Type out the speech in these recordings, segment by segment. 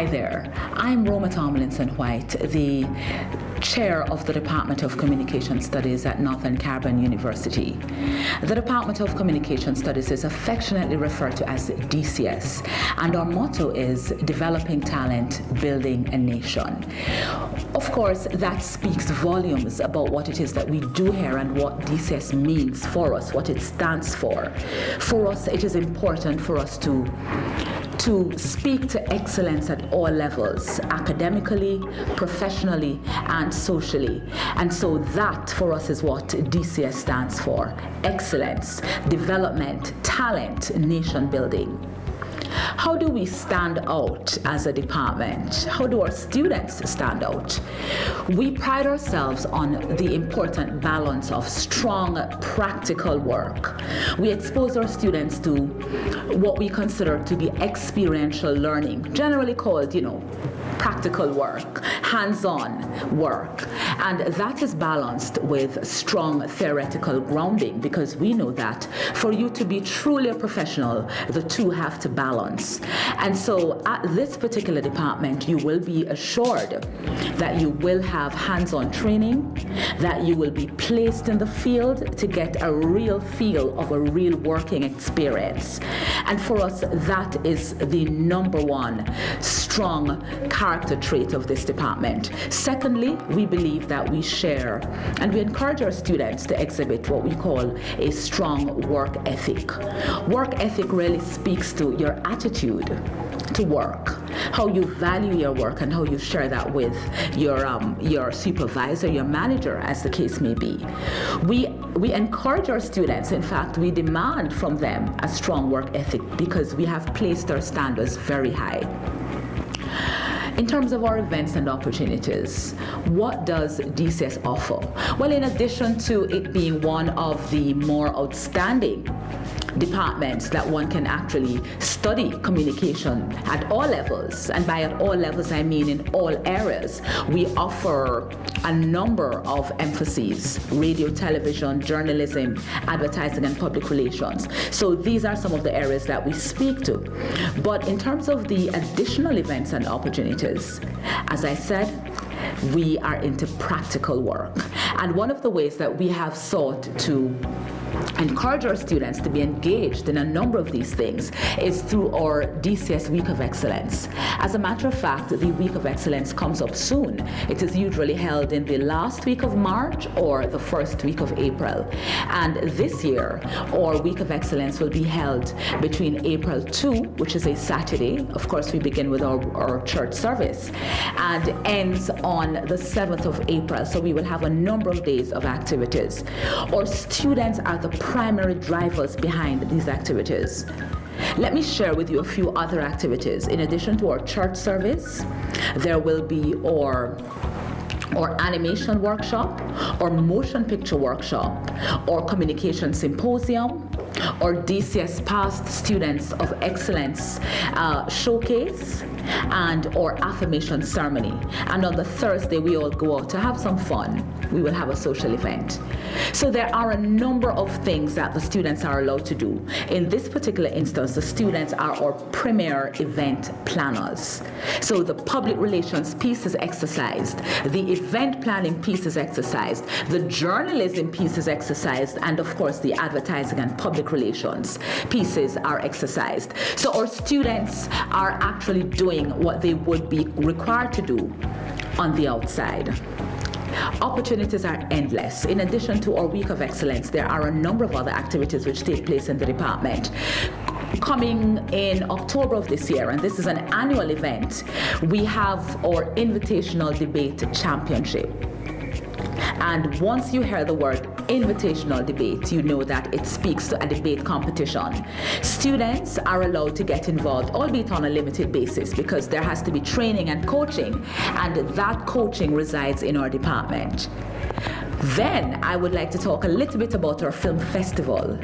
Hi there, I'm Roma Tomlinson-White, the Chair of the Department of Communication Studies at Northern Caribbean University. The Department of Communication Studies is affectionately referred to as DCS, and our motto is Developing Talent, Building a Nation. Of course, that speaks volumes about what it is that we do here and what DCS means for us, what it stands for. For us, it is important for us to speak to excellence at all levels, academically, professionally, and socially. And so that, for us, is what DCS stands for: excellence, development, talent, nation building. How do we stand out as a department? How do our students stand out? We pride ourselves on the important balance of strong practical work. We expose our students to what we consider to be experiential learning, generally called, practical work, hands-on work. And that is balanced with strong theoretical grounding, because we know that for you to be truly a professional, the two have to balance. And so at this particular department, you will be assured that you will have hands-on training, that you will be placed in the field to get a real feel of a real working experience. And for us, that is the number one strong character trait of this department. Secondly, we believe that we share and we encourage our students to exhibit what we call a strong work ethic. Work ethic really speaks to your attitude to work, how you value your work, and how you share that with your supervisor, your manager, as the case may be. We encourage our students, in fact, we demand from them a strong work ethic because we have placed our standards very high. In terms of our events and opportunities, what does DCS offer? Well, in addition to it being one of the more outstanding departments that one can actually study communication at all levels, and by at all levels I mean in all areas, we offer a number of emphases: radio, television, journalism, advertising, and public relations. So these are some of the areas that we speak to. But in terms of the additional events and opportunities, as I said, we are into practical work. And one of the ways that we have sought to encourage our students to be engaged in a number of these things is through our DCS Week of Excellence. As a matter of fact, the Week of Excellence comes up soon. It is usually held in the last week of March or the first week of April. And this year, our Week of Excellence will be held between April 2, which is a Saturday. Of course, we begin with our church service, and ends on the 7th of April. So we will have a number of days of activities. Our students are the primary drivers behind these activities. Let me share with you a few other activities. In addition to our church service, there will be our animation workshop, or motion picture workshop, or communication symposium, or DCS Past Students of Excellence showcase, and or affirmation ceremony. And on the Thursday, we all go out to have some fun. We will have a social event. So there are a number of things that the students are allowed to do. In this particular instance, the students are our premier event planners. So the public relations piece is exercised, the event planning piece is exercised, the journalism piece is exercised, and of course the advertising and public relations pieces are exercised. So our students are actually doing what they would be required to do on the outside. Opportunities are endless. In addition to our Week of Excellence, there are a number of other activities which take place in the department. Coming in October of this year, and this is an annual event, we have our Invitational Debate Championship. And once you hear the word invitational debate, you know that it speaks to a debate competition. Students are allowed to get involved, albeit on a limited basis, because there has to be training and coaching, and that coaching resides in our department. Then I would like to talk a little bit about our film festival.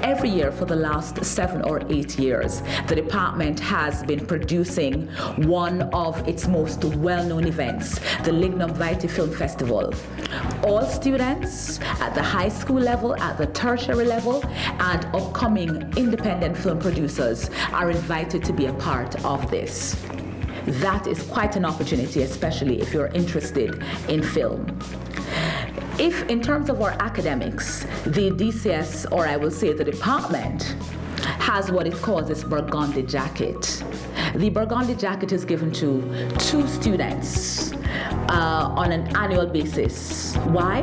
Every year for the last 7 or 8 years, the department has been producing one of its most well-known events, the Lignum Vitae Film Festival. All students at the high school level, at the tertiary level, and upcoming independent film producers are invited to be a part of this. that is quite an opportunity, especially if you're interested in film. If in terms of our academics, the DCS, or I will say the department, has what it calls its burgundy jacket. The burgundy jacket is given to 2 students on an annual basis. Why?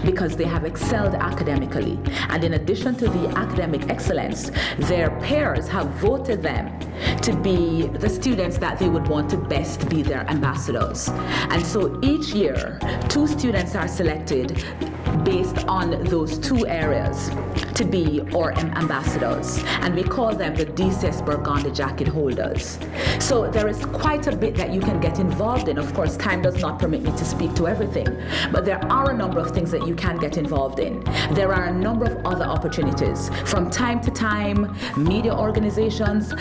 Because they have excelled academically. And in addition to the academic excellence, their peers have voted them to be the students that they would want to best be their ambassadors. And so each year, 2 students are selected based on those 2 areas to be our ambassadors, and we call them the DCS Burgundy Jacket holders. So there is quite a bit that you can get involved in. Of course, time does not permit me to speak to everything, but there are a number of things that you can get involved in. There are a number of other opportunities. From time to time, media organizations,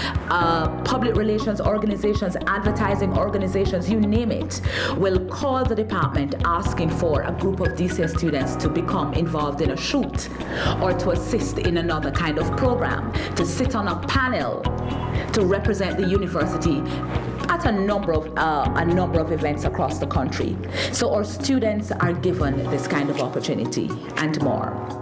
public relations organizations, advertising organizations, you name it, will call the department asking for a group of DCS students to become involved in a shoot or to assist in another kind of program, to sit on a panel, to represent the university at a number of events across the country. So our students are given this kind of opportunity and more.